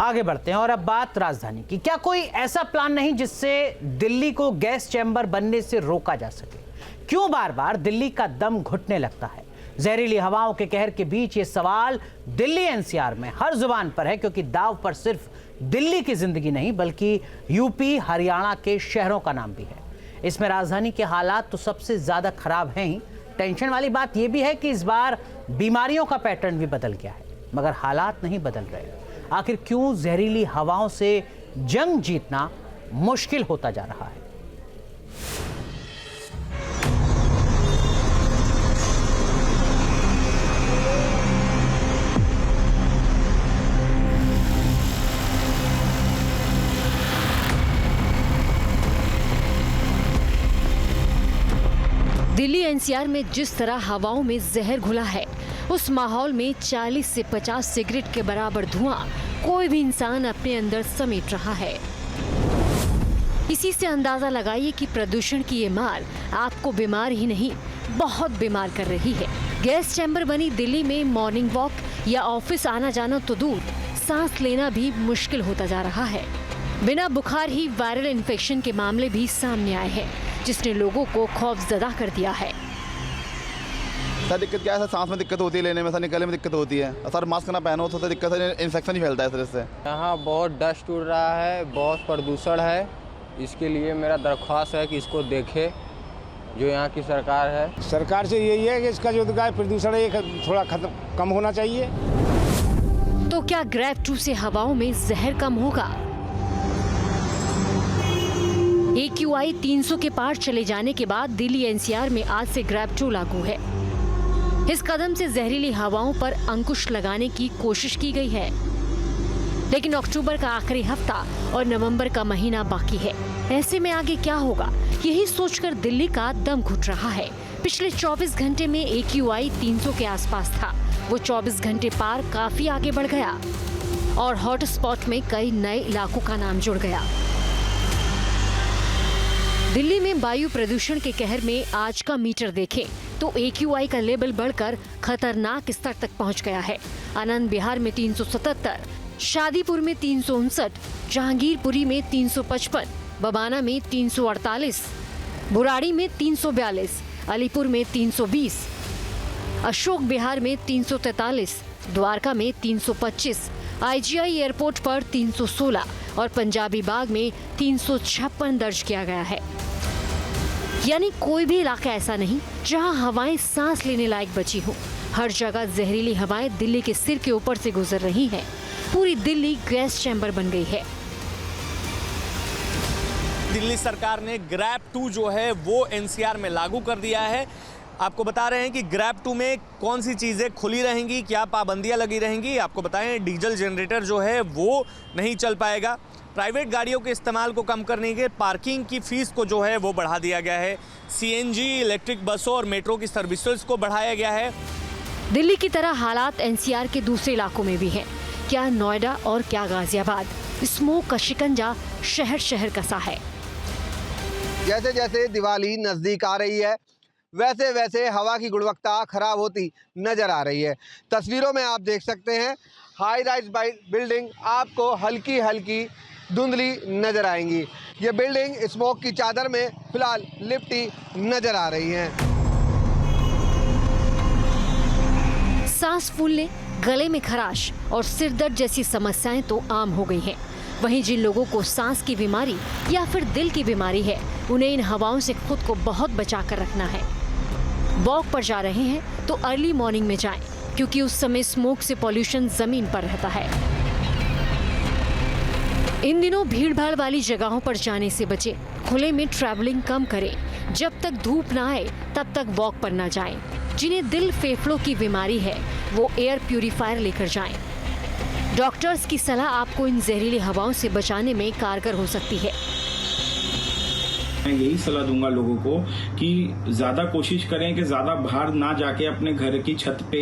आगे बढ़ते हैं और अब बात राजधानी की। क्या कोई ऐसा प्लान नहीं जिससे दिल्ली को गैस चैम्बर बनने से रोका जा सके? क्यों बार बार दिल्ली का दम घुटने लगता है? जहरीली हवाओं के कहर के बीच ये सवाल दिल्ली एनसीआर में हर जुबान पर है, क्योंकि दाव पर सिर्फ दिल्ली की जिंदगी नहीं बल्कि यूपी हरियाणा के शहरों का नाम भी है। इसमें राजधानी के हालात तो सबसे ज्यादा खराब हैं ही। टेंशन वाली बात यह भी है कि इस बार बीमारियों का पैटर्न भी बदल गया है, मगर हालात नहीं बदल रहे। आखिर क्यों जहरीली हवाओं से जंग जीतना मुश्किल होता जा रहा है? दिल्ली एनसीआर में जिस तरह हवाओं में जहर घुला है, उस माहौल में 40 से 50 सिगरेट के बराबर धुआं कोई भी इंसान अपने अंदर समेट रहा है। इसी से अंदाजा लगाइए कि प्रदूषण की ये मार आपको बीमार ही नहीं, बहुत बीमार कर रही है। गैस चैम्बर बनी दिल्ली में मॉर्निंग वॉक या ऑफिस आना जाना तो दूर, सांस लेना भी मुश्किल होता जा रहा है। बिना बुखार ही वायरल इन्फेक्शन के मामले भी सामने आए हैं, जिसने लोगों को खौफजदा कर दिया है। सर दिक्कत क्या है? सर सांस में दिक्कत होती है, लेने में, सर निकलने में दिक्कत होती है। सर मास्क ना पहनो तो दिक्कत है, इन्फेक्शन ही फैलता है सर इससे। यहाँ बहुत डस्ट उड़ रहा है, बहुत प्रदूषण है। इसके लिए मेरा दरख्वास्त है कि इसको देखे जो यहाँ की सरकार है। सरकार से यही है कि इसका जो प्रदूषण है ये थोड़ा कम होना चाहिए। तो क्या ग्रैब 2 से हवाओं में जहर कम होगा? AQI 300 के पार चले जाने के बाद दिल्ली एनसीआर में आज से ग्रैब 2 लागू है। इस कदम से जहरीली हवाओं पर अंकुश लगाने की कोशिश की गई है, लेकिन अक्टूबर का आखिरी हफ्ता और नवंबर का महीना बाकी है। ऐसे में आगे क्या होगा, यही सोचकर दिल्ली का दम घुट रहा है। पिछले 24 घंटे में AQI 300 के आसपास था, वो 24 घंटे पार काफी आगे बढ़ गया और हॉटस्पॉट में कई नए इलाकों का नाम जुड़ गया। दिल्ली में वायु प्रदूषण के कहर में आज का मीटर देखें तो AQI का लेवल बढ़कर खतरनाक स्तर तक पहुंच गया है। आनंद विहार में 377, शादीपुर में 359, जहांगीरपुरी में 355, बबाना में 348, बुराड़ी में 342, अलीपुर में 320, अशोक विहार में 343, द्वारका में 325, IGI एयरपोर्ट पर 316 और पंजाबी बाग में 356 दर्ज किया गया है। यानी कोई भी इलाका ऐसा नहीं जहां हवाएं सांस लेने लायक बची हो। हर जगह जहरीली हवाएं दिल्ली के सिर के ऊपर से गुजर रही हैं। पूरी दिल्ली गैस चैम्बर बन गई है। दिल्ली सरकार ने ग्रैब 2 जो है वो एनसीआर में लागू कर दिया है। आपको बता रहे हैं कि ग्रैब 2 में कौन सी चीज़ें खुली रहेंगी, क्या पाबंदियां लगी रहेंगी। आपको बताएं डीजल जनरेटर जो है वो नहीं चल पाएगा। प्राइवेट गाड़ियों के इस्तेमाल को कम करने के पार्किंग की फीस को जो है वो बढ़ा दिया गया है। CNG, इलेक्ट्रिक बसों और मेट्रो की सर्विसेज को बढ़ाया गया है। दिल्ली की तरह हालात एनसीआर के दूसरे इलाकों में भी हैं। क्या नोएडा और क्या गाजियाबाद, स्मोक का शिकंजा शहर शहर कसा है। जैसे जैसे दिवाली नजदीक आ रही है वैसे वैसे हवा की गुणवत्ता खराब होती नजर आ रही है। तस्वीरों में आप देख सकते हैं हाई राइज बिल्डिंग आपको हल्की हल्की धुंधली नजर आएंगी। ये बिल्डिंग स्मोक की चादर में फिलहाल लिपटी नजर आ रही हैं। सांस फूलने, गले में खराश और सिर दर्द जैसी समस्याएं तो आम हो गई हैं। वहीं जिन लोगों को सांस की बीमारी या फिर दिल की बीमारी है, उन्हें इन हवाओं से खुद को बहुत बचा कर रखना है। वॉक पर जा रहे हैं तो अर्ली मॉर्निंग में जाएं, क्योंकि उस समय स्मोक से पॉल्यूशन जमीन पर रहता है। इन दिनों भीड़ भाड़ वाली जगहों पर जाने से बचें, खुले में ट्रैवलिंग कम करें। जब तक धूप ना आए तब तक वॉक पर ना जाएं। जिन्हें दिल फेफड़ों की बीमारी है वो एयर प्यूरिफायर लेकर जाएं। डॉक्टर्स की सलाह आपको इन जहरीली हवाओं से बचाने में कारगर हो सकती है। मैं यही सलाह दूंगा लोगों को कि ज्यादा कोशिश करें कि ज्यादा बाहर ना जाके अपने घर की छत पे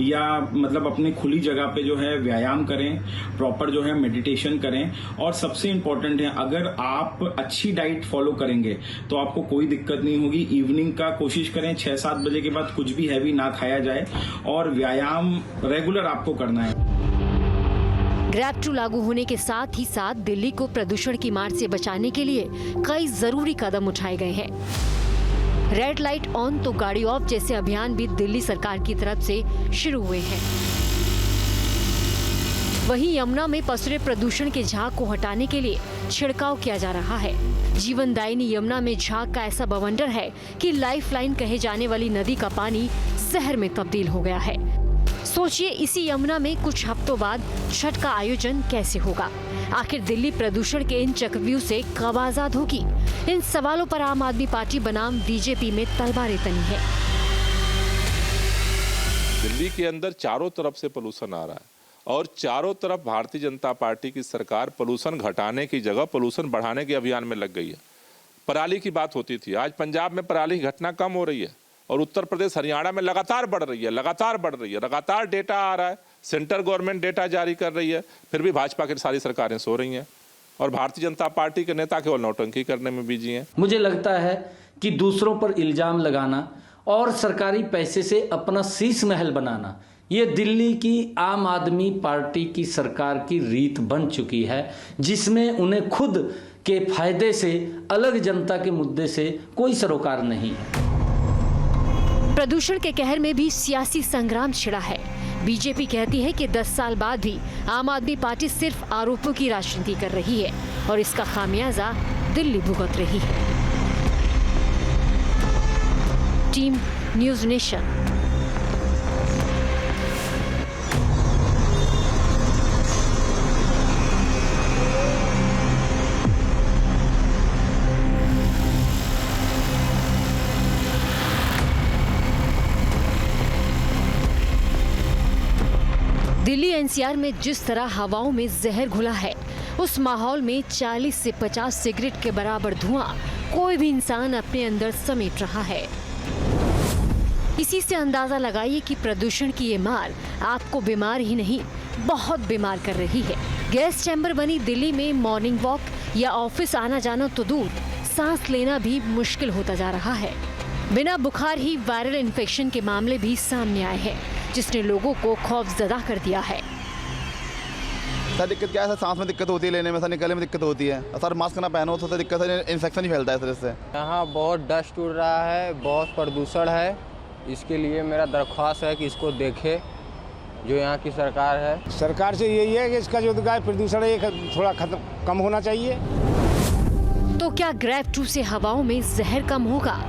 या मतलब अपने खुली जगह पे जो है व्यायाम करें, प्रॉपर जो है मेडिटेशन करें। और सबसे इम्पोर्टेंट है, अगर आप अच्छी डाइट फॉलो करेंगे तो आपको कोई दिक्कत नहीं होगी। इवनिंग का कोशिश करें 6-7 बजे के बाद कुछ भी हैवी ना खाया जाए और व्यायाम रेगुलर आपको करना है। ग्रैब 2 लागू होने के साथ ही साथ दिल्ली को प्रदूषण की मार से बचाने के लिए कई जरूरी कदम उठाए गए हैं। रेड लाइट ऑन तो गाड़ी ऑफ जैसे अभियान भी दिल्ली सरकार की तरफ से शुरू हुए हैं। वहीं यमुना में पसरे प्रदूषण के झाग को हटाने के लिए छिड़काव किया जा रहा है। जीवनदायिनी यमुना में झाग का ऐसा बवंडर है कि लाइफलाइन कहे जाने वाली नदी का पानी जहर में तब्दील हो गया है। सोचिए इसी यमुना में कुछ हफ्तों बाद छठ का आयोजन कैसे होगा? आखिर दिल्ली प्रदूषण के इन चक्रव्यूह से कब आजाद होगी? इन सवालों पर आम आदमी पार्टी बनाम बीजेपी में तलवारें तनी है। दिल्ली के अंदर चारों तरफ से पोल्यूशन आ रहा है और चारों तरफ भारतीय जनता पार्टी की सरकार पोल्यूशन घटाने की जगह पोल्यूशन बढ़ाने के अभियान में लग गई है। पराली की बात होती थी, आज पंजाब में पराली की घटना कम हो रही है और उत्तर प्रदेश हरियाणा में लगातार बढ़ रही है, लगातार डेटा आ रहा है, सेंट्रल गवर्नमेंट डेटा जारी कर रही है, फिर भी भाजपा की सारी सरकारें सो रही हैं और भारतीय जनता पार्टी के नेता केवल नौटंकी करने में बिजी हैं। मुझे लगता है कि दूसरों पर इल्जाम लगाना और सरकारी पैसे से अपना शीश महल बनाना, ये दिल्ली की आम आदमी पार्टी की सरकार की रीत बन चुकी है, जिसमें उन्हें खुद के फायदे से अलग जनता के मुद्दे से कोई सरोकार नहीं है। प्रदूषण के कहर में भी सियासी संग्राम छिड़ा है। बीजेपी कहती है कि 10 साल बाद भी आम आदमी पार्टी सिर्फ आरोपों की राजनीति कर रही है और इसका खामियाजा दिल्ली भुगत रही है। Team news nation. Delhi NCR में जिस तरह हवाओं में जहर घुला है, उस माहौल में 40 से 50 सिगरेट के बराबर धुआं कोई भी इंसान अपने अंदर समेट रहा है। इसी से अंदाजा लगाइए कि प्रदूषण की ये मार आपको बीमार ही नहीं, बहुत बीमार कर रही है। गैस चैम्बर बनी दिल्ली में मॉर्निंग वॉक या ऑफिस आना जाना तो दूर, सांस लेना भी मुश्किल होता जा रहा है। बिना बुखार ही वायरल इन्फेक्शन के मामले भी सामने आए हैं, जिसने लोगों को खौफजदा कर दिया है। सर दिक्कत क्या है? सर सांस में दिक्कत होती है, लेने में, सर निकलने में दिक्कत होती है। सर मास्क ना पहनो तो सर दिक्कत है, इन्फेक्शन ही फैलता है सर इससे। यहाँ बहुत डस्ट उड़ रहा है, बहुत प्रदूषण है। इसके लिए मेरा दरख्वास्त है कि इसको देखे जो यहाँ की सरकार है। सरकार से यही है कि इसका जो प्रदूषण है ये थोड़ा कम होना चाहिए। तो क्या ग्रैब 2 से हवाओं में जहर कम होगा?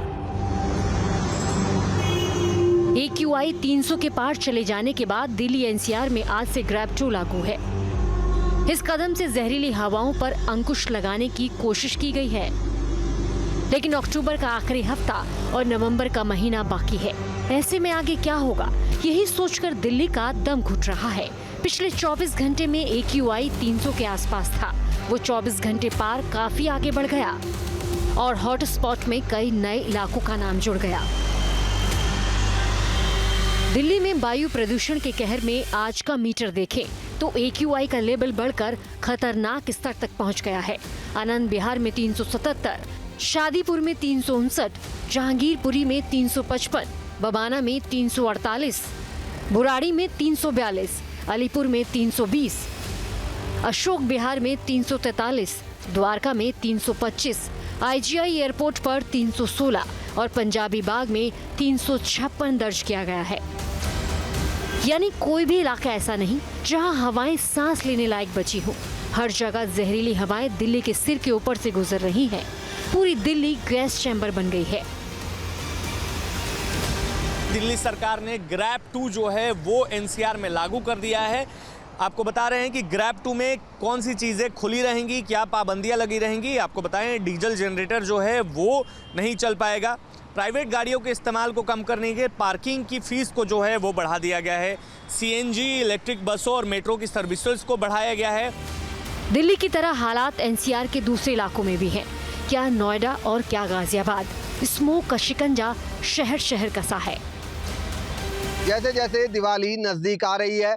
AQI 300 के पार चले जाने के बाद दिल्ली एनसीआर में आज से ग्रैब 2 लागू है। इस कदम से जहरीली हवाओं पर अंकुश लगाने की कोशिश की गई है, लेकिन अक्टूबर का आखिरी हफ्ता और नवंबर का महीना बाकी है। ऐसे में आगे क्या होगा, यही सोचकर दिल्ली का दम घुट रहा है। पिछले 24 घंटे में AQI 300 के आसपास था, वो 24 घंटे पार काफी आगे बढ़ गया और हॉटस्पॉट में कई नए इलाकों का नाम जुड़ गया। दिल्ली में वायु प्रदूषण के कहर में आज का मीटर देखें तो AQI का लेवल बढ़कर खतरनाक स्तर तक पहुंच गया है। आनंद विहार में 377, शादीपुर में 359, जहांगीरपुरी में 355, बबाना में 348, बुराड़ी में 342, अलीपुर में 320, अशोक विहार में 343, द्वारका में 325, IGI एयरपोर्ट पर 316 और पंजाबी बाग में 356 दर्ज किया गया है। यानी कोई भी इलाका ऐसा नहीं जहां हवाएं सांस लेने लायक बची हो। हर जगह जहरीली हवाएं दिल्ली के सिर के ऊपर से गुजर रही हैं। पूरी दिल्ली गैस चैम्बर बन गई है। दिल्ली सरकार ने ग्रैब 2 जो है वो एनसीआर में लागू कर दिया है। आपको बता रहे हैं कि ग्रैब 2 में कौन सी चीज़ें खुली रहेंगी, क्या पाबंदियां लगी रहेंगी। आपको बताएं डीजल जनरेटर जो है वो नहीं चल पाएगा। प्राइवेट गाड़ियों के इस्तेमाल को कम करने के पार्किंग की फीस को जो है वो बढ़ा दिया गया है। CNG, इलेक्ट्रिक बसों और मेट्रो की सर्विसेज को बढ़ाया गया है। दिल्ली की तरह हालात एनसीआर के दूसरे इलाकों में भी हैं। क्या नोएडा और क्या गाजियाबाद, स्मोक का शिकंजा शहर शहर कसा है। जैसे जैसे दिवाली नज़दीक आ रही है,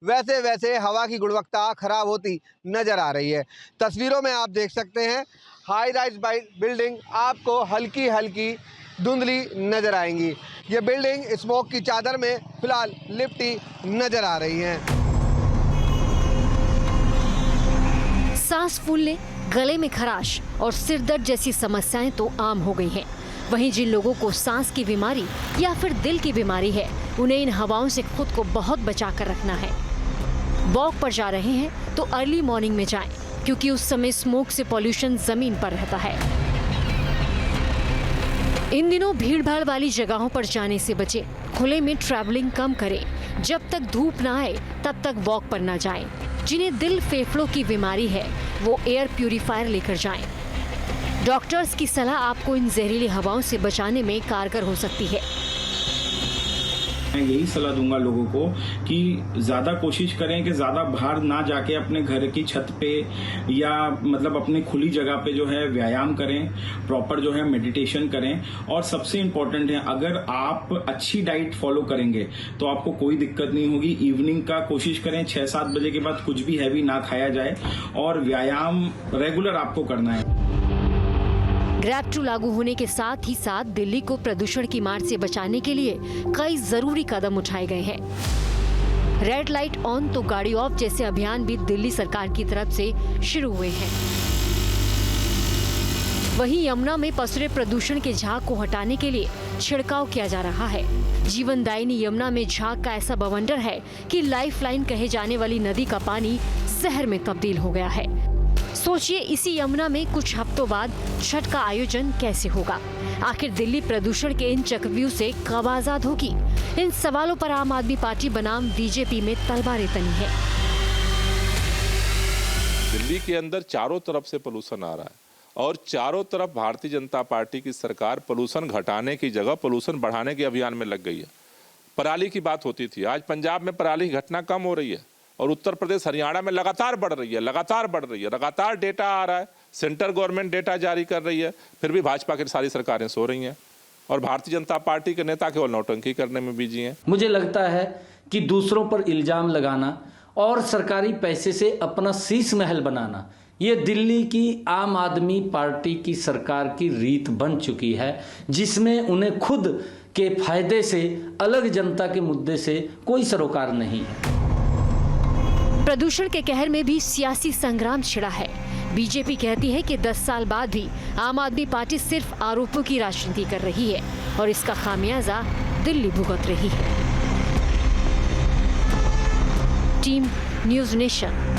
वैसे वैसे हवा की गुणवत्ता खराब होती नज़र आ रही है। तस्वीरों में आप देख सकते हैं हाई राइज बिल्डिंग आपको हल्की हल्की धुंधली नज़र आएंगी। ये बिल्डिंग स्मोक की चादर में फिलहाल लिपटी नज़र आ रही हैं। सांस फूलने, गले में खराश और सिर दर्द जैसी समस्याएं तो आम हो गई हैं। वहीं जिन लोगों को सांस की बीमारी या फिर दिल की बीमारी है, उन्हें इन हवाओं से खुद को बहुत बचा कर रखना है। वॉक पर जा रहे हैं तो अर्ली मॉर्निंग में जाएं, क्योंकि उस समय स्मोक से पॉल्यूशन जमीन पर रहता है। इन दिनों भीड़-भाड़ वाली जगहों पर जाने से बचें, खुले में ट्रैवलिंग कम करें, जब तक धूप ना आए तब तक वॉक पर ना जाएं। जिन्हें दिल फेफड़ों की बीमारी है वो एयर प्यूरिफायर लेकर जाएं। डॉक्टर्स की सलाह आपको इन जहरीली हवाओं से बचाने में कारगर हो सकती है। मैं यही सलाह दूंगा लोगों को कि ज़्यादा कोशिश करें कि ज़्यादा बाहर ना जाके अपने घर की छत पे या मतलब अपने खुली जगह पे जो है व्यायाम करें, प्रॉपर जो है मेडिटेशन करें। और सबसे इम्पोर्टेंट है, अगर आप अच्छी डाइट फॉलो करेंगे तो आपको कोई दिक्कत नहीं होगी। इवनिंग का कोशिश करें 6-7 बजे के बाद कुछ भी हैवी ना खाया जाए और व्यायाम रेगुलर आपको करना है। ग्रैब 2 लागू होने के साथ ही साथ दिल्ली को प्रदूषण की मार से बचाने के लिए कई जरूरी कदम उठाए गए हैं। रेड लाइट ऑन तो गाड़ी ऑफ जैसे अभियान भी दिल्ली सरकार की तरफ से शुरू हुए हैं। वहीं यमुना में पसरे प्रदूषण के झाग को हटाने के लिए छिड़काव किया जा रहा है। जीवनदायिनी यमुना में झाग का ऐसा बवंडर है कि लाइफलाइन कहे जाने वाली नदी का पानी जहर में तब्दील हो गया है। सोचिए, इसी यमुना में कुछ हफ्तों बाद छठ का आयोजन कैसे होगा? आखिर दिल्ली प्रदूषण के इन चक्रव्यूह से कब आजाद होगी? इन सवालों पर आम आदमी पार्टी बनाम बीजेपी में तलवारें तनी है। दिल्ली के अंदर चारों तरफ से पोल्यूशन आ रहा है और चारों तरफ भारतीय जनता पार्टी की सरकार पोल्यूशन घटाने की जगह पोल्यूशन बढ़ाने के अभियान में लग गई है। पराली की बात होती थी, आज पंजाब में पराली की घटना कम हो रही है और उत्तर प्रदेश हरियाणा में लगातार बढ़ रही है, लगातार डेटा आ रहा है, सेंट्रल गवर्नमेंट डेटा जारी कर रही है, फिर भी भाजपा की सारी सरकारें सो रही हैं और भारतीय जनता पार्टी के नेता केवल नौटंकी करने में बिजी हैं। मुझे लगता है कि दूसरों पर इल्जाम लगाना और सरकारी पैसे से अपना शीश महल बनाना, ये दिल्ली की आम आदमी पार्टी की सरकार की रीत बन चुकी है, जिसमें उन्हें खुद के फायदे से अलग जनता के मुद्दे से कोई सरोकार नहीं है। प्रदूषण के कहर में भी सियासी संग्राम छिड़ा है। बीजेपी कहती है कि 10 साल बाद भी आम आदमी पार्टी सिर्फ आरोपों की राजनीति कर रही है और इसका खामियाजा दिल्ली भुगत रही है। Team news nation.